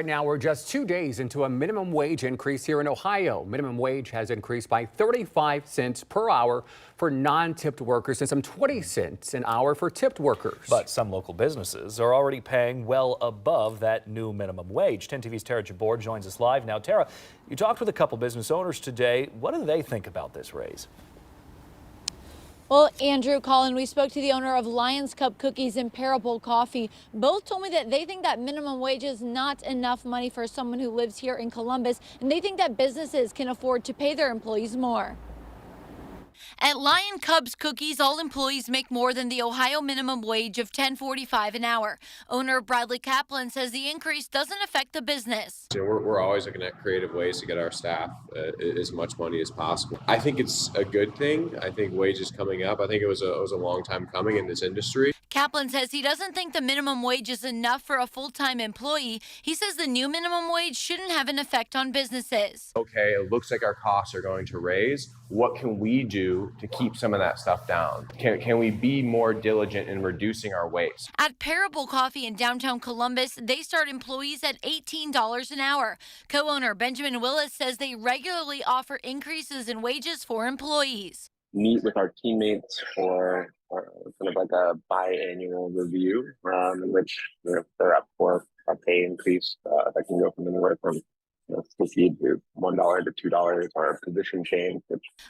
Right now, we're just 2 days into a minimum wage increase here in Ohio. Minimum wage has increased by 35 cents per hour for non-tipped workers and some 20 cents an hour for tipped workers. But some local businesses are already paying well above that new minimum wage. 10 TV's Tara Jabor joins us live now. Tara, you talked with a couple business owners today. What do they think about this raise? Well, Andrew, Colin, we spoke to the owner of Lions Cup Cookies and Parable Coffee. Both told me that they think that minimum wage is not enough money for someone who lives here in Columbus, and they think that businesses can afford to pay their employees more. At Lion Cubs Cookies, all employees make more than the Ohio minimum wage of $10.45 an hour. Owner Bradley Kaplan says the increase doesn't affect the business. We're always looking at creative ways to get our staff as much money as possible. I think it's a good thing. I think wages coming up. I think it was a long time coming in this industry. Kaplan says he doesn't think the minimum wage is enough for a full-time employee. He says the new minimum wage shouldn't have an effect on businesses. Okay, it looks like our costs are going to raise. What can we do to keep some of that stuff down? Can we be more diligent in reducing our waste? At Parable Coffee in downtown Columbus, they start employees at $18 an hour. Co-owner Benjamin Willis says they regularly offer increases in wages for employees. Meet with our teammates for kind of like a biannual review, in which they're up for a pay increase that can go from anywhere from $50 to $1 to $2 or a position change.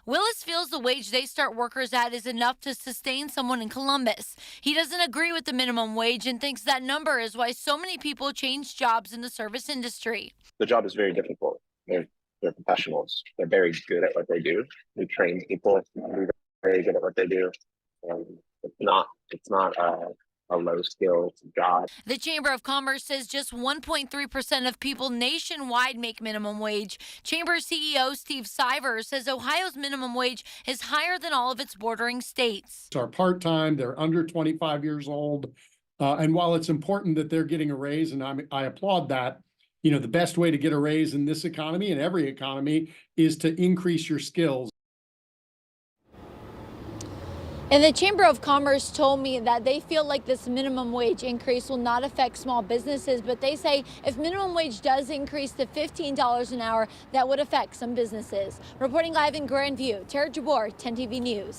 Willis feels the wage they start workers at is enough to sustain someone in Columbus. He doesn't agree with the minimum wage and thinks that number is why so many people change jobs in the service industry. The job is very difficult. They're professionals. They're very good at what they do. We train people to be very good at what they do. It's not a low skill job. The Chamber of Commerce says just 1.3% of people nationwide make minimum wage. Chamber CEO Steve Sivers says Ohio's minimum wage is higher than all of its bordering states. Are part-time, they're under 25 years old. And while it's important that they're getting a raise, and I applaud that, the best way to get a raise in this economy and every economy is to increase your skills. And the Chamber of Commerce told me that they feel like this minimum wage increase will not affect small businesses, but they say if minimum wage does increase to $15 an hour, that would affect some businesses. Reporting live in Grandview, Tara Jabor, 10 TV News.